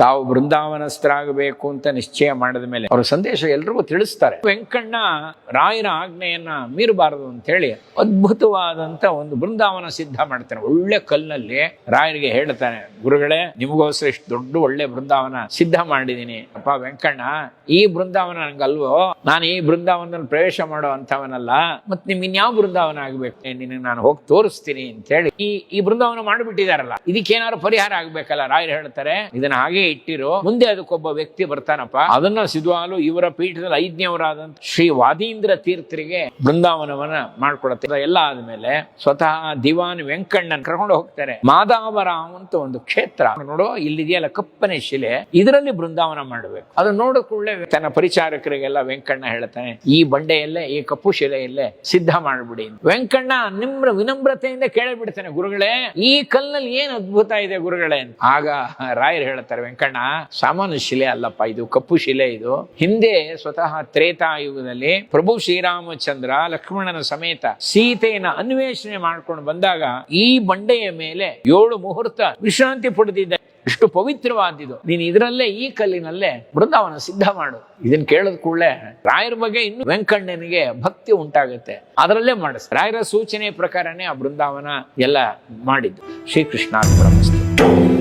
ತಾವು ಬೃಂದಾವನಸ್ಥರಾಗಬೇಕು ಅಂತ ನಿಶ್ಚಯ ಮಾಡಿದ ಮೇಲೆ ಅವರ ಸಂದೇಶ ಎಲ್ರಿಗೂ ತಿಳಿಸ್ತಾರೆ. ವೆಂಕಣ್ಣ ರಾಯರ ಆಜ್ಞೆಯನ್ನ ಮೀರಬಾರದು ಅಂತ ಹೇಳಿ ಅದ್ಭುತವಾದಂತ ಒಂದು ಬೃಂದಾವನ ಸಿದ್ಧ ಮಾಡ್ತಾನೆ. ಒಳ್ಳೆ ಕಲ್ಲಿನಲ್ಲಿ ರಾಯರಿಗೆ ಹೇಳ್ತಾನೆ, ಗುರುಗಳೇ ನಿಮಗೋಸ್ಕರ ಇಷ್ಟು ದೊಡ್ಡ ಒಳ್ಳೆ ಬೃಂದಾವನ ಸಿದ್ಧ ಮಾಡಿದೀನಿ. ಅಪ್ಪ ವೆಂಕಣ್ಣ, ಈ ಬೃಂದಾವನ ನಂಗಲ್ವೋ, ನಾನು ಈ ಬೃಂದಾವನದಲ್ಲಿ ಪ್ರವೇಶ ಮಾಡೋ ಅಂತವನಲ್ಲ, ಮತ್ ನಿಮ್ ಇನ್ಯಾವ ಬೃಂದಾವನ ಆಗ್ಬೇಕು, ನಿನಗೆ ನಾನು ಹೋಗಿ ತೋರಿಸ್ತೀನಿ ಅಂತ ಹೇಳಿ ಈ ಬೃಂದಾವನ ಮಾಡಿಬಿಟ್ಟಿದಾರಲ್ಲ, ಇದಕ್ಕೇನಾದ್ರು ಪರಿಹಾರ ಆಗ್ಬೇಕಲ್ಲ. ರಾಯರು ಹೇಳ್ತಾರೆ, ಇದನ್ನ ಹಾಗೆ ಇಟ್ಟಿರೋ, ಮುಂದೆ ಅದಕ್ಕೊಬ್ಬ ವ್ಯಕ್ತಿ ಬರ್ತಾನಪ್ಪ, ಅದನ್ನ ಸಿದ್ವಾಲು ಇವರ ಪೀಠದಲ್ಲಿ 5ನೇವರಾದಂತ ಶ್ರೀ ವಾದೀಂದ್ರ ತೀರ್ಥರಿಗೆ ಬೃಂದಾವನವನ್ನ ಮಾಡ್ಕೊಡತ್ತೆ. ಎಲ್ಲ ಆದ್ಮೇಲೆ ಸ್ವತಃ ದಿವಾನ್ ವೆಂಕಣ್ಣನ್ ಕರ್ಕೊಂಡು ಹೋಗ್ತಾರೆ. ಮಾದಾವರಾವ್ ಅಂತ ಒಂದು ಕ್ಷೇತ್ರ ನೋಡೋ, ಇಲ್ಲಿದೆಯಲ್ಲ ಕಪ್ಪನೆ ಶಿಲೆ, ಇದರಲ್ಲಿ ಬೃಂದಾವನ ಮಾಡಬೇಕು. ಅದನ್ನ ನೋಡೋ ಕೂಡಲೇ ತನ್ನ ಪರಿಚಾರಕರಿಗೆಲ್ಲ ವೆಂಕಣ್ಣ ಹೇಳ್ತಾನೆ, ಈ ಬಂಡೆಯಲ್ಲೇ, ಈ ಕಪ್ಪು ಶಿಲೆಯಲ್ಲೇ ಸಿದ್ಧ ಮಾಡ್ಬಿಡಿ. ವೆಂಕಣ್ಣ ವಿನಮ್ರತೆಯಿಂದ ಕೇಳಿಬಿಡ್ತಾನೆ, ಗುರುಗಳೇ ಈ ಕಲ್ಲಲ್ಲಿ ಏನ್ ಅದ್ಭುತ ಇದೆ ಗುರುಗಳೇ. ಆಗ ರಾಯರು ಹೇಳ್ತಾರೆ, ವೆಂಕಣ್ಣ ಸಾಮಾನ್ಯ ಶಿಲೆ ಅಲ್ಲಪ್ಪ, ಇದು ಕಪ್ಪು ಶಿಲೆ. ಇದು ಹಿಂದೆ ಸ್ವತಃ ತ್ರೇತಾಯುಗದಲ್ಲಿ ಪ್ರಭು ಶ್ರೀರಾಮಚಂದ್ರ ಲಕ್ಷ್ಮಣನ ಸಮೇತ ಸೀತೆಯನ್ನ ಅನ್ವೇಷಣೆ ಮಾಡ್ಕೊಂಡು ಬಂದಾಗ ಈ ಬಂಡೆಯ ಮೇಲೆ 7 ಮುಹೂರ್ತ ವಿಶ್ರಾಂತಿ ಪಡೆದಿದ್ದ. ಇಷ್ಟು ಪವಿತ್ರವಾದಿದು, ನೀನು ಇದರಲ್ಲೇ, ಈ ಕಲ್ಲಿನಲ್ಲೇ ಬೃಂದಾವನ ಸಿದ್ಧ ಮಾಡು. ಇದನ್ನ ಕೇಳಿದ ಕೂಡಲೇ ರಾಯರ ಬಗ್ಗೆ ಇನ್ನು ವೆಂಕಣ್ಣನಿಗೆ ಭಕ್ತಿ ಉಂಟಾಗುತ್ತೆ. ಅದರಲ್ಲೇ ಮಾಡಿಸ್. ರಾಯರ ಸೂಚನೆ ಪ್ರಕಾರನೇ ಆ ಬೃಂದಾವನ ಎಲ್ಲ ಮಾಡಿದ್ದು. ಶ್ರೀಕೃಷ್ಣ ಅರ್ಪಣಮಸ್ತು.